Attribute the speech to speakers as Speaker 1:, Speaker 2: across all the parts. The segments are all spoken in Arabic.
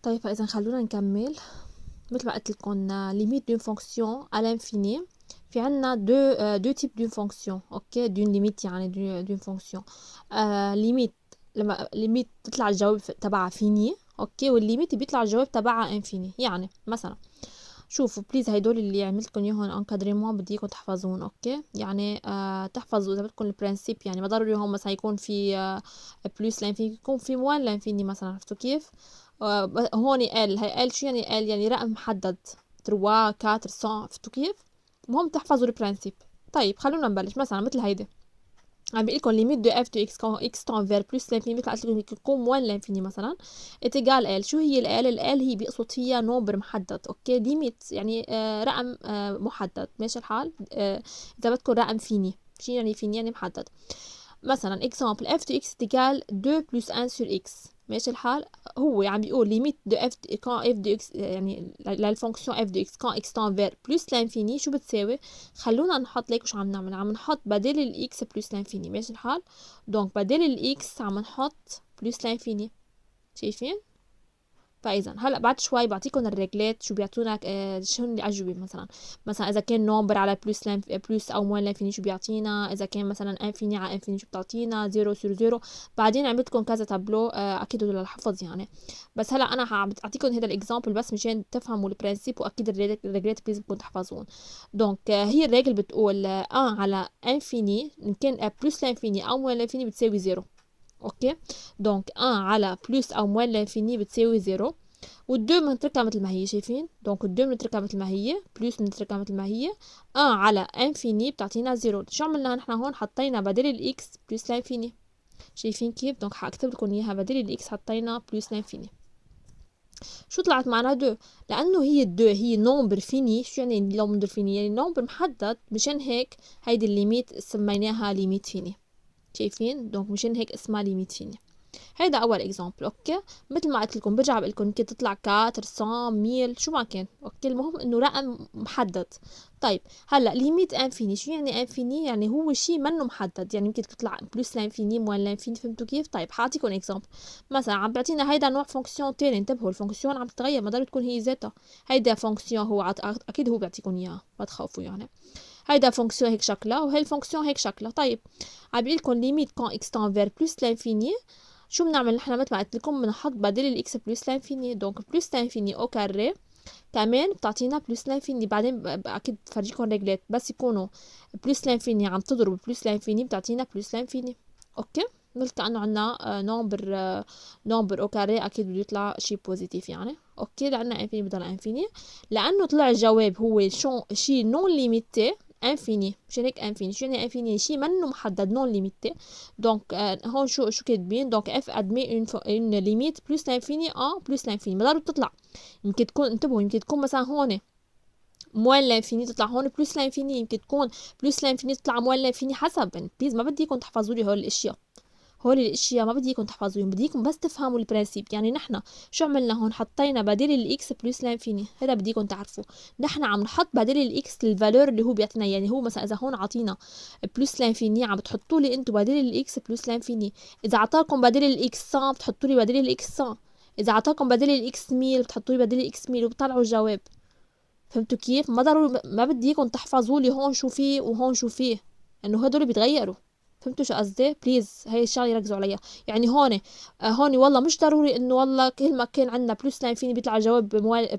Speaker 1: طيب فاذا خلونا نكمل. مثل ما قلت لكم ليميت دون فونكسيون à l'infini. في عنا دو تيب دون فونكسيون. اوكي دون ليميت يعني دون فونكسيون. ليميت لما ليميت تطلع الجواب تبعها فيني. اوكي والليميت بيطلع الجواب تبعها انفيني. يعني مثلا شوفوا بليز هيدول اللي عملت لكم اياهم انكادريمون بدي اياكم تحفظون. اوكي يعني تحفظوا اذا بدكم البرانسيب. يعني ما ضروري هون مثلا يكون في بلس لانفيني، يكون في موان لانفيني مثلا. عرفتوا كيف؟ هون ال هي ال شو يعني؟ ال يعني رقم محدد 3 4 100. عرفتوا كيف؟ المهم تحفظوا البرانسيب. طيب خلونا نبلش مثلا مثل هيدي. عم بيقول لكم ليميت دو اف دو اكس كون اكس تون فير بلس لانفيني. مثل قلت لكم يكون موان لانفيني مثلا ات ايجال ال. شو هي ال هي بيقصد فيها نومبر محدد. اوكي ليميت يعني رقم محدد. ماشي الحال؟ اذا بدكم رقم فيني. شو يعني فيني؟ يعني محدد. مثلا اكزامبل اف دو اكس تيجال 2 بلس 1 سور اكس. ماشي الحال؟ هو عم بيقول ليميت دو اف كان اف دو اكس يعني للفونكسيون اف دو اكس كان اكس تان فير بلس لانفيني شو بتساوي؟ خلونا نحط ليك شو عم نعمل. عم نحط بدل الاكس بلس لانفيني. ماشي الحال؟ دونك بدل الاكس عم نحط بلس لانفيني. شايفين؟ فاذا هلا بعد شوي بعطيكم الريجلات شو بيعطونا. شو هن الاجوبه مثلا اذا كان نومبر على بلس او موان لانفيني شو بيعطينا. اذا كان مثلا انفيني على انفيني شو بتعطينا. 0 سور 0. بعدين عملت لكم كذا تابلو اكيد للحفظ يعني. بس هلا انا اعطيكم هذا الاكزامبل بس مشان تفهموا البرانسيب. واكيد الريجلات بليز بدكم تحفظون. دونك هي الريجل بتقول على انفيني ان كان بلس لانفيني او موان لانفيني بتساوي 0. اوكي دونك 1 على بلس او موان لانفيني بتساوي 0. والدو بنتركها مثل ما هي. شايفين؟ دونك الدو بنتركها مثل ما هي. بلس بنتركها مثل ما هي. 1 على انفيني بتعطينا 0. شو عملنا نحن هون؟ حطينا بدل الاكس بلس لانفيني. شايفين كيف؟ دونك حاكتب لكم اياها. بدل الاكس حطينا بلس لانفيني. شو طلعت معنا؟ دو. لانه هي الدو هي نومبر فيني. شو يعني نومبر فيني؟ يعني نومبر محدد. مشان هيك هيدي الليميت سميناها ليميت فيني. شايفين؟ دونك مشان هيك اسمها ليميت فيني. هيدا اول اكزامبل. اوكي مثل ما قلت لكم برجع بقول لكم ممكن تطلع 400 1000 شو ما كان. اوكي المهم انه رقم محدد. طيب هلا ليميت انفيني. شو يعني انفيني؟ يعني هو شيء منه محدد. يعني ممكن تطلع بلس لانفيني موان لانفيني. فهمتوا كيف؟ طيب حاعطيكم اكزامبل. مثلا عم بيعطينا هيدا نوع فونكسيون تاني. انتبهوا الفونكسيون عم تتغير ما ضروري تكون هي ذاتها. هيدا فونكسيون هو اكيد هو بيعطيكم اياها ما تخافوا يعني. هيدا فونكسيون هيك شكلها وهي الفونكسيون هيك شكلها. طيب عم بيقول لكم ليميت كون اكس تان فير بلس لانفيني. شو بنعمل نحن؟ مثل ما قلت لكم بنحط بدل الاكس بلس لانفيني. دونك بلس لانفيني او كاري كمان بتعطينا بلس لانفيني. بعدين اكيد بفرجيكم ريجلات بس يكونوا بلس لانفيني عم تضرب بلس لانفيني بتعطينا بلس لانفيني. اوكي مثل كأنه عنا نومبر او كاري اكيد بده يطلع شيء بوزيتيف يعني. اوكي لأنه انفيني بدل انفيني. لانه طلع الجواب هو شيء نون ليميتي انفيني. مشان هيك انفيني. شو يعني انفيني؟ شيء منه محدد نون ليميتي. دونك هون شو كاتبين؟ دونك اف ادمي اون ليميت بلس لانفيني بلس لانفيني. ما ضروري تطلع. يمكن تكون انتبهوا يمكن تكون مثلا هون موان لانفيني تطلع هون بلس لانفيني. يمكن تكون بلس لانفيني تطلع موان لانفيني. حسب يعني بليز ما بدي اياكم تحفظوا لي هول الاشياء. هول الاشياء ما بدي اياكم تحفظوهم. بدي اياكم بس تفهموا البرانسيب. يعني نحن شو عملنا هون؟ حطينا بدل الاكس بلس لانفيني. هذا بدي اياكم تعرفوا. نحن عم نحط بدل الاكس الفالور اللي هو بيعطينا. يعني هو مثلا اذا هون عطينا بلس لانفيني عم بتحطوا لي انتم بدل الاكس بلس لانفيني. اذا عطاكم بدل الاكس 100 بتحطوا لي بدل الاكس 100. اذا عطاكم بدل الاكس 1000 بتحطوا لي بدل الاكس 1000 وبطلعوا الجواب. فهمتوا كيف؟ ما ضروري ما بدي اياكم تحفظوا لي هون شو فيه وهون شو فيه. انه هدول بيتغيروا. فهمتوا شو قصدي؟ بليز هي الشغله ركزوا عليها. يعني هون والله مش ضروري انه والله كل ما كان عندنا بلس لاين فيني بيطلع الجواب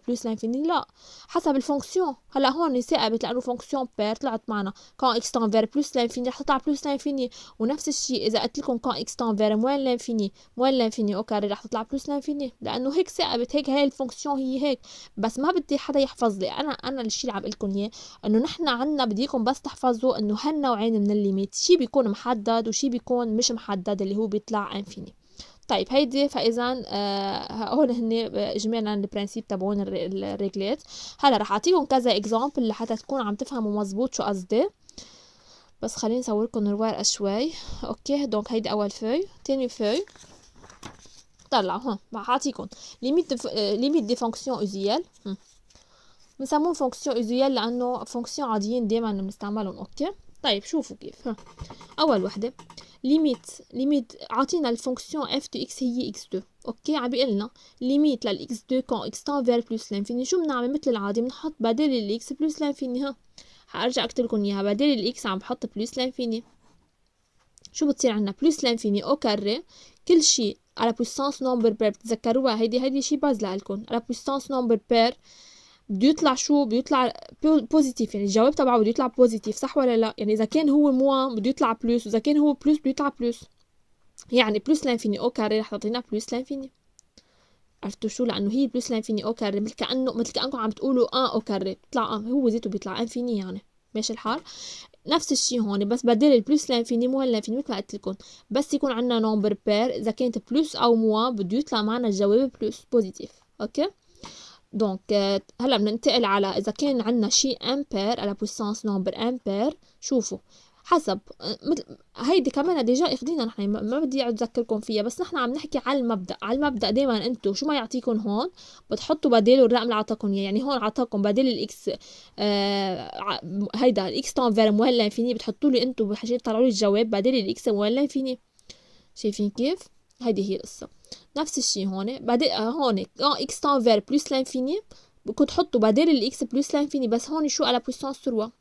Speaker 1: بلس لاين فيني. لا حسب الفونكسيون. هلا هون ثاقبت لانه فونكسيون بير طلعت معنا كان اكس تنفير بلس لاين فيني رح تطلع بلس لاين فيني. ونفس الشيء اذا قلت لكم كان اكس تنفير موين لاين فيني موين لاين فيني او كاري رح تطلع بلس لاين فيني. لانه هيك ثاقبت. هيك هي الفونكسيون هي هيك. بس ما بدي حدا يحفظ لي. انا الشيء اللي عم بقول لكم اياه انه نحن عنا بديكم بس تحفظوا انه هالنوعين من الليميت. شي بيكون محدد وشي بيكون مش محدد اللي هو بيطلع انفيني. طيب هيدي فاذا هون هن اجمالا البرانسيب تبعون الريجلات. هلا رح اعطيكم كذا اكزامبل لحتى تكونوا عم تفهموا مزبوط شو قصدي. بس خليني اصور لكم الورقه شوي. اوكي دونك هيدي اول فوي. تاني فوي طلعوا هون رح اعطيكم ليميت دي فونكسيون اوزيال. بنسموهم فونكسيون اوزيال لانه فونكسيون عاديين دائما بنستعملهم. اوكي طيب شوفوا كيف. اول وحده ليميت عطينا الفونكسيون اف دو اكس هي اكس 2. اوكي عم بيقول لنا ليميت للاكس 2 كون اكس تان فير بلس لانفيني. شو بنعمل؟ مثل العادي بنحط بدل الاكس بلس لانفيني. ها حارجع اكتب لكم اياها. بدل الاكس عم بحط بلس لانفيني. شو بتصير عنا؟ بلس لانفيني او كاري، كل شيء على بويسانس نومبر بير. بتتذكروها هيدي شيء باز لكم. على بويسانس نومبر بير بده يطلع شو؟ بده يطلع بوزيتيف، يعني الجواب تبعه بده يطلع بوزيتيف، صح ولا لا؟ يعني اذا كان هو موان بده يطلع بلس، واذا كان هو بلس بده يطلع بلس. يعني بلس لانفيني او كاري رح تعطينا بلس لانفيني. عرفتوا شو؟ لانه هي بلس لانفيني او كاري مثل كانكم عم تقولوا او كاري بيطلع هو ذاته بيطلع انفيني يعني. ماشي الحال؟ نفس الشيء هون، بس بدل البلس لانفيني مو لانفيني مثل ما قلت لكم. بس يكون عندنا نمبر بير، اذا كانت بلس او موان بده يطلع معنا الجواب بلس بوزيتيف. اوكي دونك هلا بدنا ننتقل على اذا كان عندنا شيء امبير على بويسانس نمبر امبير. شوفوا حسب مثل هيدي كمان ديجا اخدينا نحن، ما بدي اقعد اذكركم فيها، بس نحن عم نحكي على المبدا. على المبدا دائما انتم شو ما يعطيكم هون بتحطوا بداله الرقم اللي عطاكم اياه. يعني هون عطاكم بدل الاكس هيدا الاكس تنفر مهلا انفيني، بتحطوا لي انتم عشان تطلعوا لي الجواب بدل الاكس مهلا انفيني. شايفين كيف؟ هيدي هي القصه. نفس الشيء هون بعدين هون اكس تنفر بلس لانفيني بدكم تحطوا بدل الاكس بلس لانفيني، بس هون شو على بويسانس 3.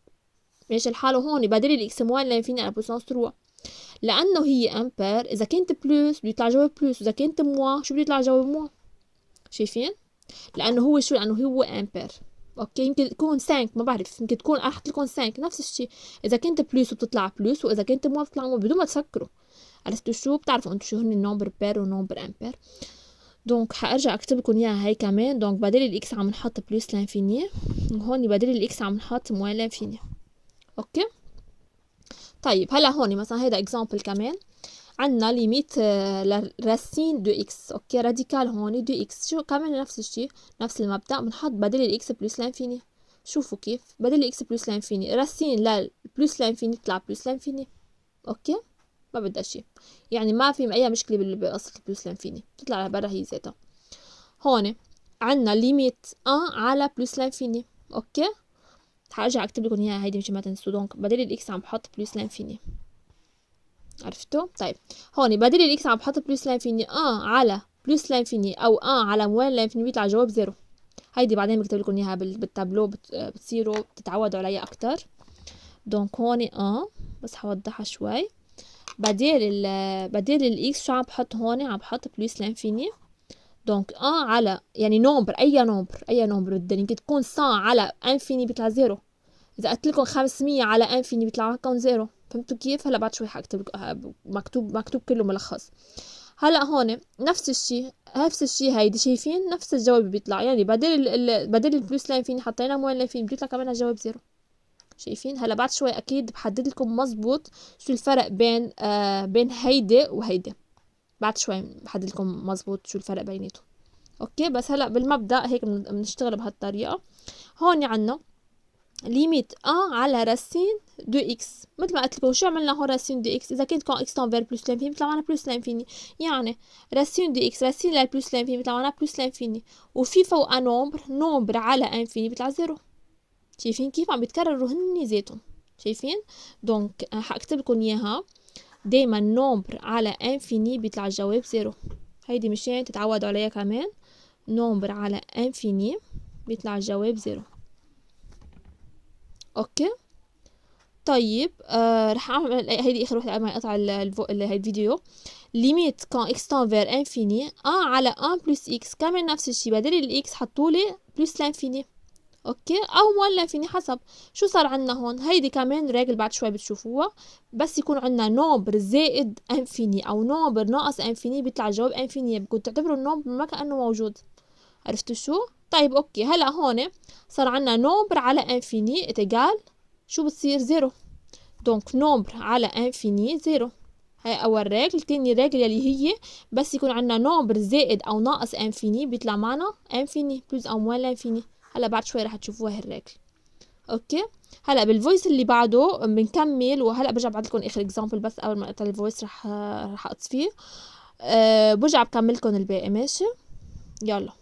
Speaker 1: ماشي الحال؟ وهون بدل الاكس موان لانفيني على بويسانس 3. لانه هي امبير اذا كنت بلس بده يطلع جواب بلس، واذا كنت موان شو بده يطلع جواب موان. شايفين؟ لانه هو شو؟ لانه هو امبير. اوكي يمكن تكون 5 ما بعرف، يمكن تكون احط لكم 5 نفس الشيء. اذا كنت بلس وبتطلع بلس، واذا كنت موان بتطلع موان بدون ما تفكروا. عرفتوا شو؟ بتعرفوا انتم شو هن النمبر بير ونمبر امبير. دونك حارجع اكتب لكم اياها هي كمان. دونك بدل الاكس عم نحط بلس لانفيني، وهون بدل الاكس عم نحط موان لانفيني. اوكي طيب هلا هون مثلا هيدا اكزامبل كمان. عندنا ليميت لراسين دو اكس. اوكي راديكال هون دو اكس. شو كمان نفس الشيء، نفس المبدا، بنحط بدل الاكس بلس لانفيني. شوفوا كيف بدل الاكس بلس لانفيني راسين للبلس لانفيني بتطلع بلس لانفيني. اوكي ما بدها شيء، يعني ما في اي مشكله بقصه البلس لانفيني، بتطلع برا هي ذاتها. هون عندنا ليميت على بلس لانفيني. اوكي حارجع اكتب لكم اياها هيدي مشان ما تنسوا. دونك بدل الاكس عم بحط بلس لانفيني. عرفتوا؟ طيب هون بدل الاكس عم بحط بلس لانفيني على بلس لانفيني او على موال لانفيني بيطلع جواب زيرو. هيدي بعدين بكتب لكم اياها بالتابلو بتصيروا بتتعودوا عليها اكتر. دونك هون بس حوضحها شوي. بدل الاكس شو عم بحط هون؟ عم بحط بلس لانفيني. دونك على يعني نومبر، اي نومبر بدنا، يمكن تكون 100 على انفيني بيطلع زيرو. اذا قلت لكم 500 على انفيني بيطلع معكم زيرو. فهمتوا كيف؟ هلا بعد شوي حاكتب مكتوب كله ملخص. هلا هون نفس الشيء هيدي. شايفين نفس الجواب بيطلع، يعني بدل البلس لاين فيني حطينا موين لاين فيني بيطلع كمان الجواب زيرو. شايفين؟ هلا بعد شوي اكيد بحدد لكم مزبوط شو الفرق بين هيدي وهيدي. بعد شوي بحدد لكم مزبوط شو الفرق بيناتهم. اوكي بس هلا بالمبدا هيك بنشتغل بهالطريقه. هون عنا ليميت على راسين دو اكس. مثل ما قلت لكم شو عملنا هون راسين دو اكس؟ اذا كنت كون اكس تنفر بلس لانفيني بيطلع معنا بلس لانفيني. يعني راسين دو اكس راسين للبلس لانفيني بيطلع معنا بلس لانفيني، وفي فوقها نومبر على انفيني بيطلع زيرو. شايفين كيف عم بيتكرروا هن ذاتهم؟ شايفين؟ دونك حاكتب لكم اياها دايما نومبر على انفيني بيطلع الجواب زيرو. هيدي مشان تتعودوا عليها كمان. نومبر على انفيني بيطلع الجواب زيرو. اوكي طيب رح اعمل هيدي اخر وحده قبل ما اقطع الفيديو. ليميت كان اكس تنفر انفيني على 1 بلس اكس. كمان نفس الشيء بدل الاكس حطولي بلس لانفيني. اوكي او موال لانفيني حسب شو صار عنا هون. هيدي كمان ريجل بعد شوي بتشوفوها. بس يكون عنا نومبر زائد انفيني او نومبر ناقص انفيني بيطلع جواب انفيني، بدكم تعتبروا النومبر ما كانه موجود. عرفتوا شو؟ طيب اوكي هلا هون صار عنا نومبر على انفيني اتقال شو بتصير؟ زيرو. دونك نومبر على انفيني زيرو. هاي اول ريجل. تاني ريجل يلي هي بس يكون عنا نومبر زائد او ناقص انفيني بيطلع معنا انفيني بلس او موال انفيني. هلا بعد شوي رح تشوفوها هالريجل. اوكي هلا بالفويس اللي بعده بنكمل، وهلا برجع بعد لكم اخر اكزامبل بس قبل ما اقطع الفويس رح اطفيه. برجع بكمل لكم الباقي. ماشي يلا.